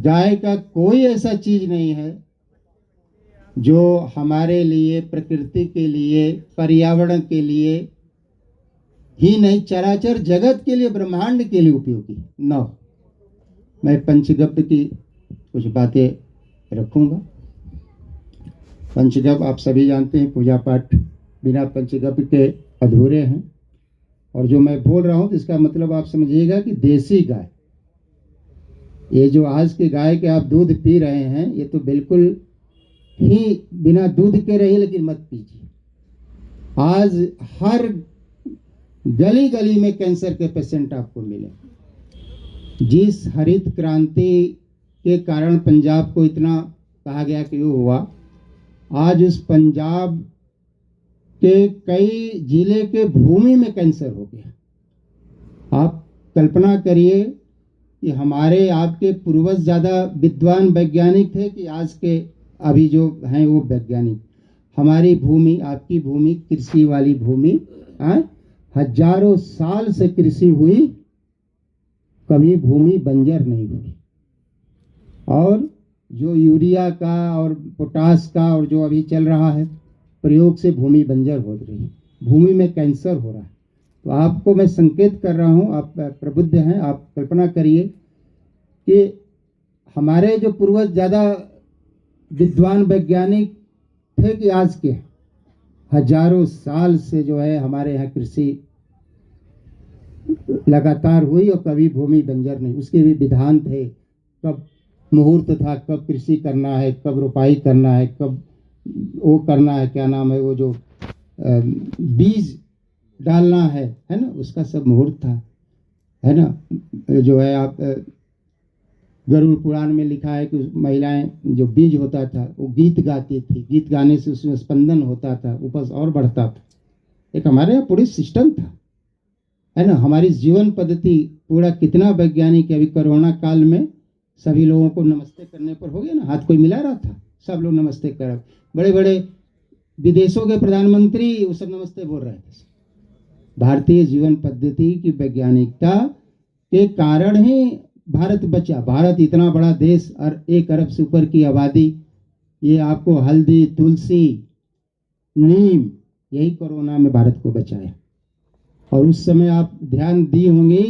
गाय का कोई ऐसा चीज नहीं है जो हमारे लिए, प्रकृति के लिए, पर्यावरण के लिए ही नहीं, चराचर जगत के लिए, ब्रह्मांड के लिए उपयोगी न हो। मैं पंचगव्य की कुछ बातें रखूंगा। पंचगव्य आप सभी जानते हैं, पूजा पाठ बिना पंचगव्य के अधूरे हैं। और जो मैं बोल रहा हूं तो इसका मतलब आप समझिएगा कि देसी गाय, ये जो आज के गाय के आप दूध पी रहे हैं, ये तो बिल्कुल ही बिना दूध के रही, लेकिन मत पीजिए। आज हर गली गली में कैंसर के पेशेंट आपको मिले। जिस हरित क्रांति के कारण पंजाब को इतना कहा गया कि वो हुआ, आज उस पंजाब के कई जिले के भूमि में कैंसर हो गया। आप कल्पना करिए कि हमारे आपके पूर्वज ज़्यादा विद्वान वैज्ञानिक थे कि आज के अभी जो हैं वो वैज्ञानिक। हमारी भूमि, आपकी भूमि कृषि वाली भूमि, हजारों साल से कृषि हुई, कभी भूमि बंजर नहीं हुई। और जो यूरिया का और पोटास का और जो अभी चल रहा है प्रयोग से भूमि बंजर हो रही है, भूमि में कैंसर हो रहा है। तो आपको मैं संकेत कर रहा हूँ, आप प्रबुद्ध हैं, आप कल्पना करिए कि हमारे जो पूर्वज ज़्यादा विद्वान वैज्ञानिक थे कि आज के, हजारों साल से जो है हमारे यहाँ कृषि लगातार हुई और कभी भूमि बंजर नहीं। उसके भी विधान थे, कब मुहूर्त था, कब कृषि करना है, कब रोपाई करना है, कब वो करना है, क्या नाम है वो जो बीज डालना है ना, उसका सब मुहूर्त था, है ना। जो है आप गरुड़ पुराण में लिखा है कि महिलाएं जो बीज होता था वो गीत गाती थी, गीत गाने से उसमें स्पंदन होता था, उपज और बढ़ता था। एक हमारे यहाँ पूरी सिस्टम था, है ना। हमारी जीवन पद्धति पूरा कितना वैज्ञानिक है। अभी कोरोना काल में सभी लोगों को नमस्ते करने पर हो गया ना, हाथ कोई मिला रहा था, सब लोग नमस्ते कर, बड़े बड़े विदेशों के प्रधानमंत्री वो सब नमस्ते बोल रहे थे। भारतीय जीवन पद्धति की वैज्ञानिकता के कारण ही भारत बचा। भारत इतना बड़ा देश और 1 अरब से ऊपर की आबादी, ये आपको हल्दी, तुलसी, नीम, यही कोरोना में भारत को बचाया। और उस समय आप ध्यान दी होंगी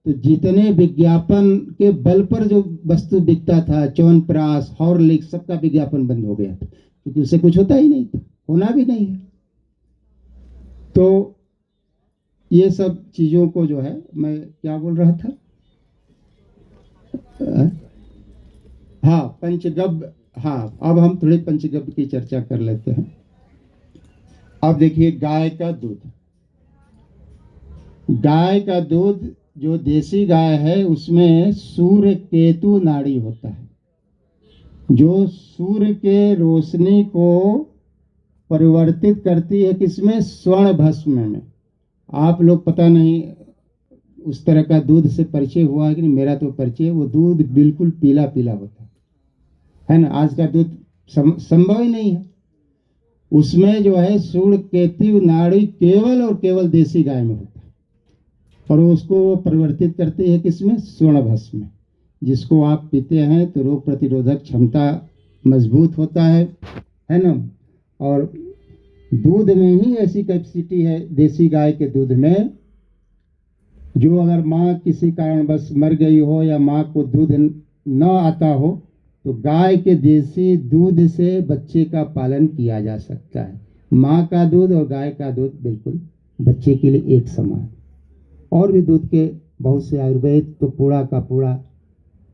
तो जितने विज्ञापन के बल पर जो वस्तु बिकता था, च्यवनप्राश, हॉर्लिक्स, सबका विज्ञापन बंद हो गया था, क्योंकि उससे कुछ होता ही नहीं था, होना भी नहीं है। तो ये सब चीज़ों को जो है, मैं क्या बोल रहा था, हाँ पंचगव्य, हाँ अब हम थोड़े पंचगव्य की चर्चा कर लेते हैं। अब देखिए गाय का दूध, गाय का दूध जो देसी गाय है उसमें सूर्य केतु नाड़ी होता है, जो सूर्य के रोशनी को परिवर्तित करती है किसमें, स्वर्ण भस्म में। आप लोग पता नहीं उस तरह का दूध से परिचय हुआ है कि नहीं, मेरा तो परिचय, वो दूध बिल्कुल पीला पीला होता है ना। आज का दूध संभव ही नहीं है। उसमें जो है सूर्य केतु नाड़ी केवल और केवल देसी गाय में होता है, और उसको परिवर्तित करती है किसमें, स्वर्ण भस्म में, जिसको आप पीते हैं तो रोग प्रतिरोधक क्षमता मजबूत होता है ना। और दूध में ही ऐसी कैपेसिटी है देसी गाय के दूध में, जो अगर माँ किसी कारणवश मर गई हो या माँ को दूध न आता हो तो गाय के देसी दूध से बच्चे का पालन किया जा सकता है। माँ का दूध और गाय का दूध बिल्कुल बच्चे के लिए एक समान। और भी दूध के बहुत से आयुर्वेद तो पूरा का पूरा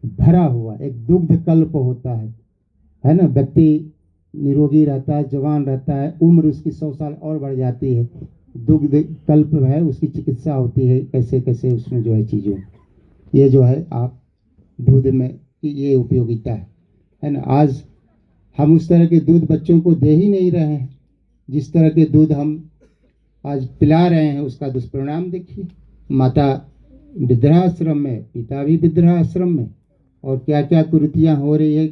भरा हुआ एक दुग्ध कल्प होता है ना। व्यक्ति निरोगी रहता है, जवान रहता है, उम्र उसकी 100 साल और बढ़ जाती है। दुग्ध कल्प है, उसकी चिकित्सा होती है, कैसे कैसे उसमें जो है चीज़ों, ये जो है आप दूध में की ये उपयोगिता है ना। आज हम उस तरह के दूध बच्चों को दे ही नहीं रहे हैं, जिस तरह के दूध हम आज पिला रहे हैं उसका दुष्परिणाम देखिए। माता वृद्धाश्रम में, पिता भी वृद्धाश्रम में, और क्या क्या कुरीतियाँ हो रही है,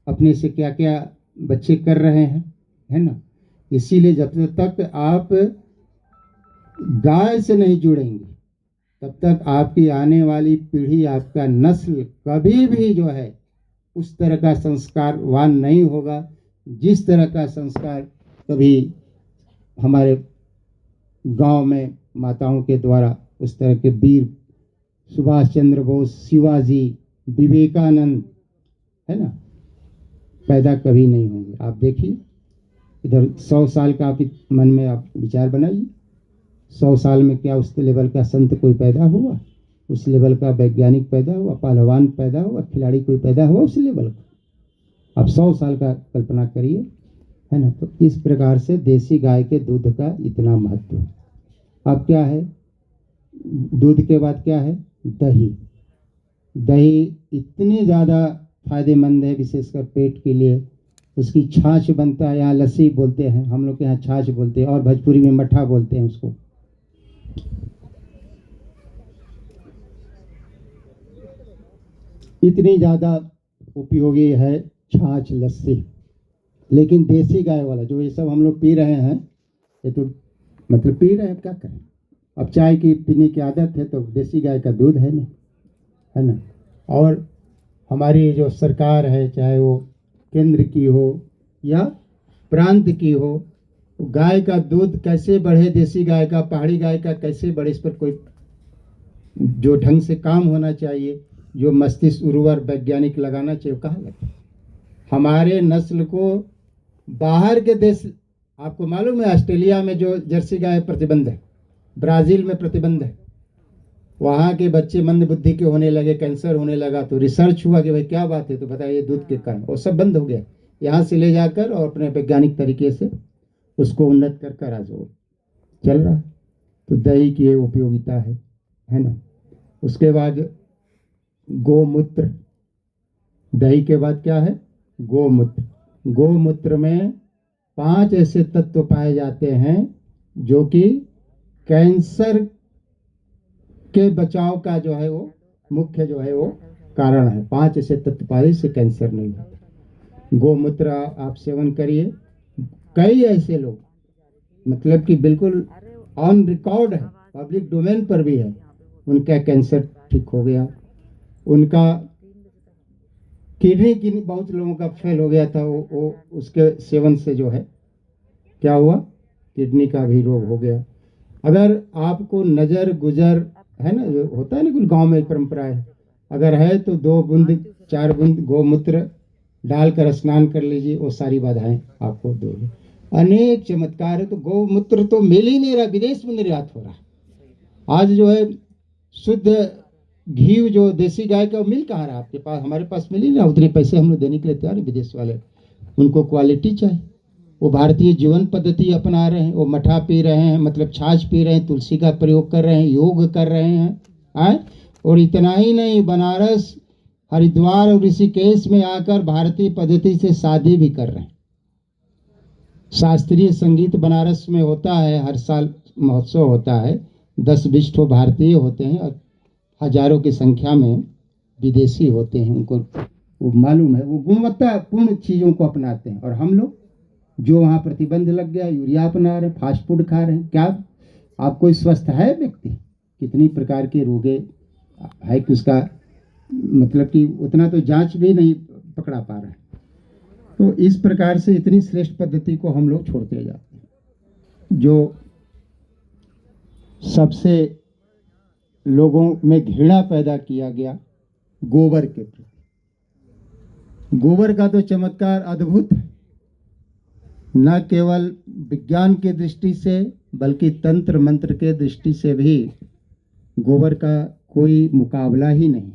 अपने से क्या क्या बच्चे कर रहे हैं, है ना। इसीलिए जब तक आप गाय से नहीं जुड़ेंगे तब तक आपकी आने वाली पीढ़ी, आपका नस्ल कभी भी जो है उस तरह का संस्कारवान नहीं होगा, जिस तरह का संस्कार कभी हमारे गांव में माताओं के द्वारा उस तरह के वीर सुभाष चंद्र बोस, शिवाजी, विवेकानंद, है ना, पैदा कभी नहीं होंगे। आप देखिए इधर 100 साल का आप मन में आप विचार बनाइए, 100 साल में क्या उस लेवल का संत कोई पैदा हुआ, उस लेवल का वैज्ञानिक पैदा हुआ, पहलवान पैदा हुआ, खिलाड़ी कोई पैदा हुआ उस लेवल का। अब 100 साल का कल्पना करिए, है ना। तो इस प्रकार से देसी गाय के दूध का इतना महत्व। अब क्या है, दूध के बाद क्या है, दही। दही इतनी ज़्यादा फायदेमंद है, विशेषकर पेट के लिए। उसकी छाछ बनता है, यहाँ लस्सी बोलते हैं, हम लोग के यहाँ छाछ बोलते हैं, और भोजपुरी में मट्ठा बोलते हैं उसको। इतनी ज़्यादा उपयोगी है छाछ, लस्सी। लेकिन देसी गाय वाला जो ये सब हम लोग पी रहे हैं, ये तो मतलब पी रहे हैं, क्या करें। अब चाय की पीने की आदत है तो देसी गाय का दूध है नहीं, है ना। और हमारी जो सरकार है, चाहे वो केंद्र की हो या प्रांत की हो, गाय का दूध कैसे बढ़े, देसी गाय का, पहाड़ी गाय का कैसे बढ़े, इस पर कोई जो ढंग से काम होना चाहिए, जो मस्तिष्क उर्वर वैज्ञानिक लगाना चाहिए, कहाँ लगे। हमारे नस्ल को बाहर के देश, आपको मालूम है ऑस्ट्रेलिया में जो जर्सी गाय प्रतिबंध है, ब्राज़ील में प्रतिबंध है, वहाँ के बच्चे मंद बुद्धि के होने लगे, कैंसर होने लगा। तो रिसर्च हुआ कि भाई क्या बात है, तो बताइए दूध के कारण, और सब बंद हो गया। यहाँ से ले जाकर और अपने वैज्ञानिक तरीके से उसको उन्नत कर आज वो चल रहा है। तो दही की ये उपयोगिता है ना। उसके बाद गोमूत्र, दही के बाद क्या है, गोमूत्र। गोमूत्र में 5 ऐसे तत्व पाए जाते हैं जो कि कैंसर के बचाव का जो है वो मुख्य जो है वो कारण है। 5 ऐसे तत्व पाए से कैंसर नहीं होता। गोमूत्र आप सेवन करिए। कई ऐसे लोग मतलब कि बिल्कुल ऑन रिकॉर्ड है, पब्लिक डोमेन पर भी है, उनका कैंसर ठीक हो गया। उनका किडनी की बहुत लोगों का फेल हो गया था, वो उसके सेवन से जो है क्या हुआ, किडनी का भी रोग हो गया। अगर आपको नज़र गुजर है ना, जो होता है ना कुछ गांव में एक परंपरा है, अगर है तो 2 बूंद 4 बूंद गोमूत्र डालकर स्नान कर लीजिए, वो सारी बाधाएं आपको दूर है। अनेक चमत्कार है। तो गौमूत्र तो मिल ही नहीं रहा, विदेश में निर्यात हो रहा। आज जो है शुद्ध घी जो देसी गाय का, वो मिल कहाँ रहा आपके पास, हमारे पास मिल ही नहीं रहा। उतने पैसे हम लोग देने के लिए तैयार है, विदेश वाले, उनको क्वालिटी चाहिए। वो भारतीय जीवन पद्धति अपना रहे हैं, वो मठा पी रहे हैं, मतलब छाछ पी रहे हैं, तुलसी का प्रयोग कर रहे हैं, योग कर रहे हैं, और इतना ही नहीं, बनारस हरिद्वार और ऋषिकेश में आकर भारतीय पद्धति से शादी भी कर रहे हैं। शास्त्रीय संगीत बनारस में होता है, हर साल महोत्सव होता है, 10-20 ठो भारतीय होते हैं और हजारों की संख्या में विदेशी होते हैं। उनको वो मालूम है, वो गुणवत्तापूर्ण चीज़ों को अपनाते हैं। और हम लोग जो वहाँ प्रतिबंध लग गया, यूरिया अपना रहे हैं, फास्ट फूड खा रहे हैं। क्या आप कोई स्वस्थ है व्यक्ति? कितनी प्रकार के रोगे है कि उसका मतलब कि उतना तो जांच भी नहीं पकड़ा पा रहा है। तो इस प्रकार से इतनी श्रेष्ठ पद्धति को हम लोग छोड़ते जाते हैं। जो सबसे लोगों में घृणा पैदा किया गया गोबर के प्रति। गोबर का तो चमत्कार अद्भुत है, न केवल विज्ञान की दृष्टि से बल्कि तंत्र मंत्र के दृष्टि से भी गोबर का कोई मुकाबला ही नहीं।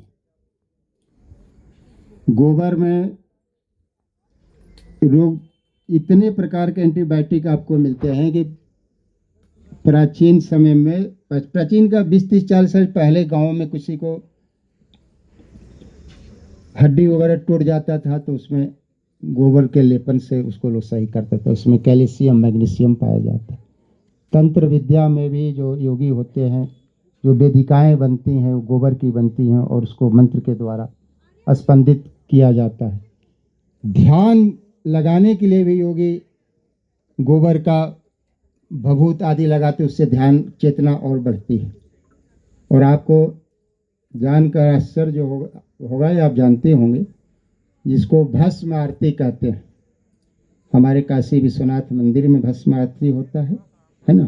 गोबर में रोग इतने प्रकार के एंटीबायोटिक आपको मिलते हैं कि प्राचीन समय में, प्राचीन का 20-30-40 साल पहले गांव में किसी को हड्डी वगैरह टूट जाता था तो उसमें गोबर के लेपन से उसको लोग सही करते थे। उसमें कैल्शियम मैग्नीशियम पाया जाता है। तंत्र विद्या में भी जो योगी होते हैं, जो वेदिकाएं बनती हैं वो गोबर की बनती हैं और उसको मंत्र के द्वारा स्पंदित किया जाता है। ध्यान लगाने के लिए भी योगी गोबर का भभूत आदि लगाते, उससे ध्यान चेतना और बढ़ती है। और आपको जानकर आश्चर्य होगा या आप जानते होंगे, जिसको भस्म आरती कहते हैं, हमारे काशी विश्वनाथ मंदिर में भस्म आरती होता है ना।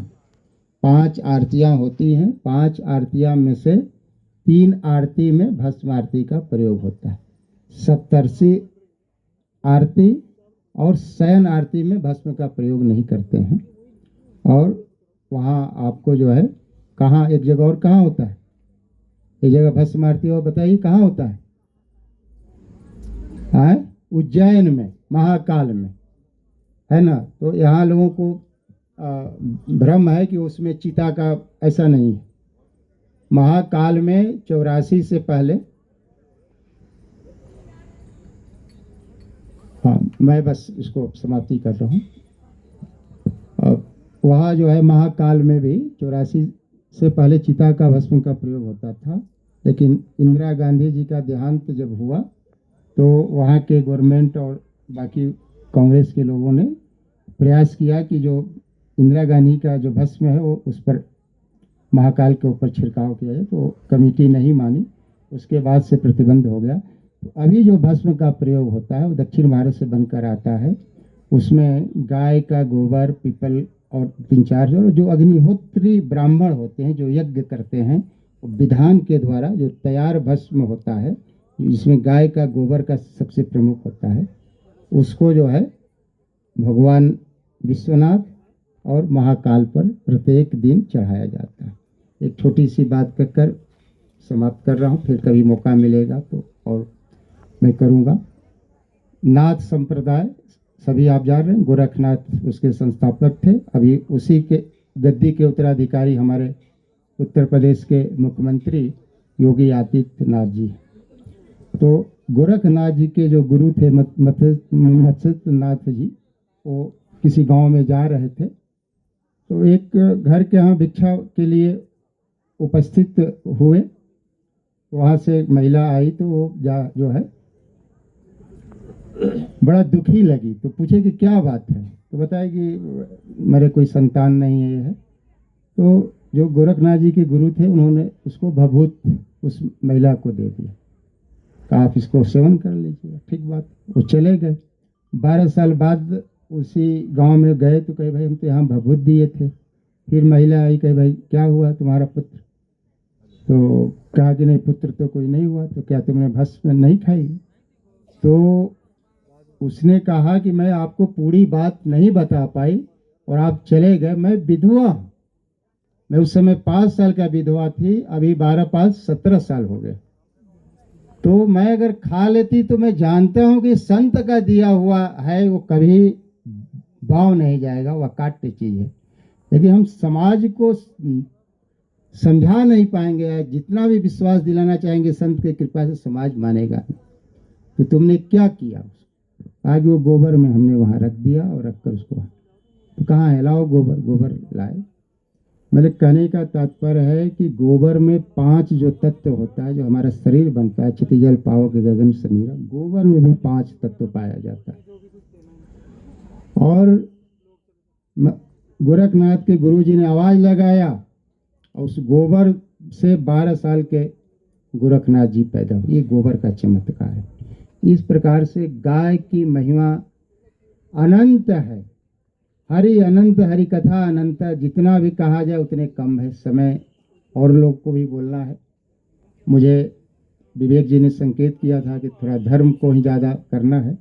5 आरतियां होती हैं, 5 आरतियां में से 3 आरती में भस्म आरती का प्रयोग होता है। सप्तर्षि आरती और शयन आरती में भस्म का प्रयोग नहीं करते हैं। और वहाँ आपको जो है कहाँ, एक जगह और कहाँ होता है, एक जगह भस्म आरती, और बताइए कहाँ होता है? उज्जैन में, महाकाल में, है ना। तो यहाँ लोगों को भ्रम है कि उसमें चिता का, ऐसा नहीं है। महाकाल में 84 से पहले, हाँ मैं बस इसको समाप्ति कर रहा हूँ। वहाँ जो है महाकाल में भी 84 से पहले चिता का भस्म का प्रयोग होता था। लेकिन इंदिरा गांधी जी का देहांत जब हुआ तो वहाँ के गवर्नमेंट और बाकी कांग्रेस के लोगों ने प्रयास किया कि जो इंदिरा गांधी का जो भस्म है वो उस पर महाकाल के ऊपर छिड़काव किया जाए, तो कमेटी नहीं मानी। उसके बाद से प्रतिबंध हो गया। तो अभी जो भस्म का प्रयोग होता है वो दक्षिण भारत से बनकर आता है। उसमें गाय का गोबर, पीपल और 3-4 जो अग्निहोत्री ब्राह्मण होते हैं जो यज्ञ करते हैं, विधान के द्वारा जो तैयार भस्म होता है, जिसमें गाय का गोबर का सबसे प्रमुख होता है, उसको जो है भगवान विश्वनाथ और महाकाल पर प्रत्येक दिन चढ़ाया जाता है। एक छोटी सी बात कहकर समाप्त कर रहा हूँ, फिर कभी मौका मिलेगा तो और मैं करूँगा। नाथ संप्रदाय सभी आप जान रहे हैं, गोरखनाथ उसके संस्थापक थे। अभी उसी के गद्दी के उत्तराधिकारी हमारे उत्तर प्रदेश के मुख्यमंत्री योगी आदित्यनाथ जी। तो गोरखनाथ जी के जो गुरु थे मत्स्यनाथ जी, वो किसी गांव में जा रहे थे, तो एक घर के यहाँ भिक्षा के लिए उपस्थित हुए। वहाँ से एक महिला आई तो वो जो है बड़ा दुखी लगी, तो पूछे कि क्या बात है, तो बताया कि मेरे कोई संतान नहीं है। तो जो गोरखनाथ जी के गुरु थे उन्होंने उसको भभूत उस महिला को दे दिया, कहा आप इसको सेवन कर लीजिए। ठीक बात, वो चले गए। 12 साल बाद उसी गांव में गए तो कहे भाई हम तो यहाँ भभूत दिए थे। फिर महिला आई, कहे भाई क्या हुआ तुम्हारा पुत्र? तो कहा कि नहीं पुत्र तो कोई नहीं हुआ। तो क्या तुमने भस्म नहीं खाई? तो उसने कहा कि मैं आपको पूरी बात नहीं बता पाई और आप चले गए। मैं विधवा हूँ, मैं उस समय 5 साल का विधवा थी, अभी 12 5 17 साल हो गए। तो मैं अगर खा लेती तो मैं जानता हूँ कि संत का दिया हुआ है वो कभी बाव नहीं जाएगा, वह काट्य चीज है। लेकिन हम समाज को समझा नहीं पाएंगे, जितना भी विश्वास दिलाना चाहेंगे संत की कृपा से समाज मानेगा नहीं। तो तुमने क्या किया? आज वो गोबर में हमने वहाँ रख दिया और रखकर उसको, तो कहाँ है, लाओ गोबर। गोबर लाए। मेरे कहने का तात्पर्य है कि गोबर में 5 जो तत्व होता है, जो हमारा शरीर बनता है, क्षिति जल पावक गगन समीरा, गोबर में भी 5 तत्व पाया जाता है। और गोरखनाथ के गुरुजी ने आवाज लगाया और उस गोबर से 12 साल के गोरखनाथ जी पैदा हुए। ये गोबर का चमत्कार है। इस प्रकार से गाय की महिमा अनंत है। हरि अनंत, हरि कथा अनंत, जितना भी कहा जाए उतने कम है। समय और लोग को भी बोलना है। मुझे विवेक जी ने संकेत किया था कि थोड़ा धर्म को ही ज़्यादा करना है,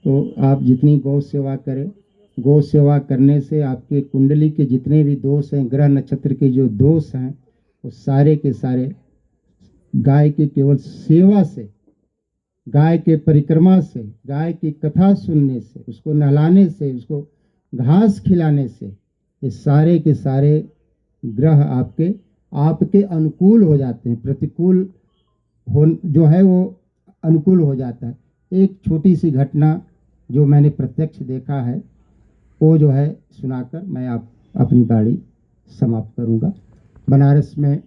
तो आप जितनी गौ सेवा करें, गौ सेवा करने से आपके कुंडली के जितने भी दोष हैं, ग्रह नक्षत्र के जो दोष हैं, वो सारे के सारे गाय की केवल सेवा से, गाय के परिक्रमा से, गाय की कथा सुनने से, उसको नहलाने से, उसको घास खिलाने से, ये सारे के सारे ग्रह आपके अनुकूल हो जाते हैं। प्रतिकूल हो जो है वो अनुकूल हो जाता है। एक छोटी सी घटना जो मैंने प्रत्यक्ष देखा है वो जो है सुनाकर मैं अपनी बाणी समाप्त करूंगा। बनारस में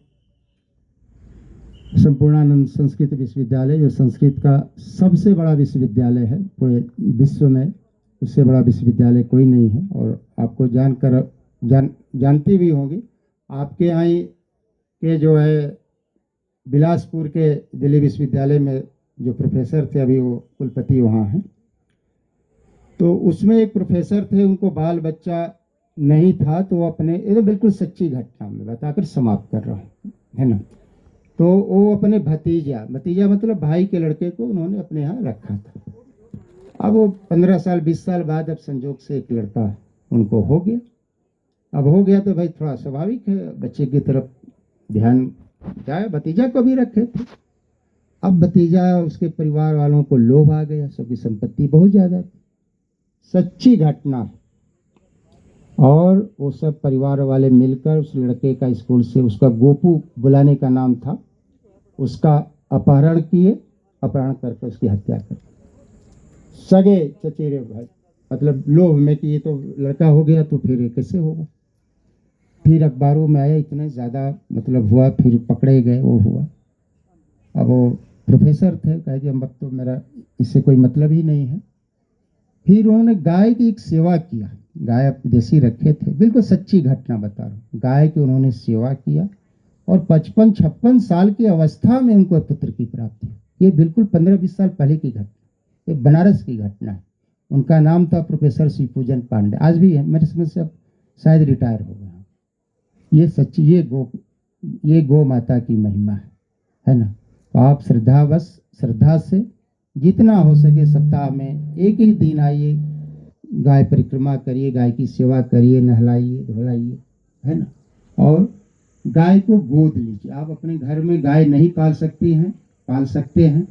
संपूर्णानंद संस्कृत विश्वविद्यालय, जो संस्कृत का सबसे बड़ा विश्वविद्यालय है पूरे विश्व में, उससे बड़ा विश्वविद्यालय कोई नहीं है। और आपको जानती भी होंगी, आपके यहाँ के जो है बिलासपुर के दिल्ली विश्वविद्यालय में जो प्रोफेसर थे, अभी वो कुलपति वहाँ हैं, तो उसमें एक प्रोफेसर थे, उनको बाल बच्चा नहीं था। तो वो अपने, ये बिल्कुल सच्ची घटना में बताकर समाप्त कर रहा हूँ, है ना। तो वो अपने भतीजा मतलब भाई के लड़के को उन्होंने अपने यहाँ रखा था। अब वो 15 साल 20 साल बाद अब संजोग से एक लड़का उनको हो गया। अब हो गया तो भाई थोड़ा स्वाभाविक है बच्चे की तरफ ध्यान जाए, भतीजा को भी रखे थे। अब भतीजा, उसके परिवार वालों को लोभ आ गया, सबकी संपत्ति बहुत ज्यादा थी, सच्ची घटना। और वो सब परिवार वाले मिलकर उस लड़के का स्कूल से, उसका गोपू बुलाने का नाम था, उसका अपहरण किए, अपहरण करके उसकी हत्या कर। सगे चचेरे भाई, मतलब लोभ में कि ये तो लड़का हो गया तो फिर कैसे होगा। फिर अखबारों में आया, इतने ज़्यादा मतलब हुआ, फिर पकड़े गए, वो हुआ। अब वो प्रोफेसर थे, कहे कि हम अब तो मेरा इससे कोई मतलब ही नहीं है। फिर उन्होंने गाय की एक सेवा किया, गाय देसी रखे थे, बिल्कुल सच्ची घटना बता रहा हूँ। गाय की उन्होंने सेवा किया और 55-56 साल की अवस्था में उनको पुत्र की प्राप्ति। ये बिल्कुल 15-20 साल पहले की घटना, ये बनारस की घटना है। उनका नाम था प्रोफेसर शिवपूजन पांडे, आज भी है, मेरे समझ से अब शायद रिटायर हो गया। ये सच्ची, ये गौ माता की महिमा है ना। तो आप श्रद्धा से जितना हो सके सप्ताह में एक ही दिन आइए, गाय परिक्रमा करिए, गाय की सेवा करिए, नहलाइए धुलाइए, है ना। और गाय को गोद लीजिए। आप अपने घर में गाय नहीं पाल सकते हैं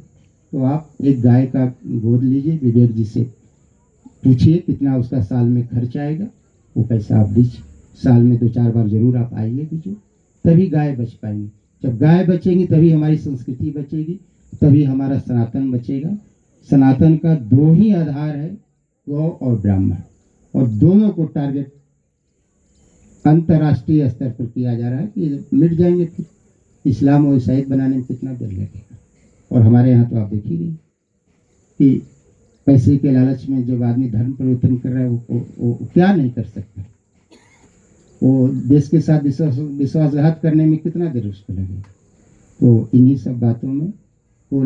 तो आप एक गाय का गोद लीजिए। विवेक जी से पूछिए कितना उसका साल में खर्च आएगा, वो पैसा आप दीजिए। साल में 2-4 बार जरूर आप आइए दीजिए, तभी गाय बच पाएंगी। जब गाय बचेंगी तभी हमारी संस्कृति बचेगी, तभी हमारा सनातन बचेगा। सनातन का 2 ही आधार है, गौ और ब्राह्मण, और दोनों को टारगेट अंतर्राष्ट्रीय स्तर पर किया जा रहा है कि मिट जाएंगे। फिर इस्लाम और ईसाई बनाने में कितना देर लगेगा। और हमारे यहाँ तो आप देख ही रही कि पैसे के लालच में जब आदमी धर्म परिवर्तन कर रहा है वो क्या नहीं कर सकता। वो देश के साथ विश्वासघात करने में कितना देर उसको लगे। तो इन्हीं सब बातों में को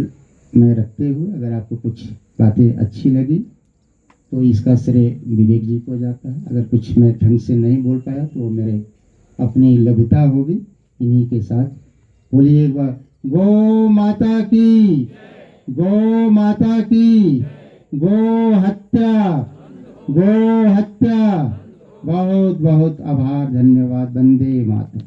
मैं रखते हुए अगर आपको कुछ बातें अच्छी लगी तो इसका श्रेय विवेक जी को जाता है। अगर कुछ मैं ढंग से नहीं बोल पाया तो मेरे अपनी लघुता होगी। इन्हीं के साथ बोलिए एक बार गौ माता की, गौ माता की, गौ हत्या, गौ हत्या। बहुत बहुत आभार, धन्यवाद। वंदे मातरम।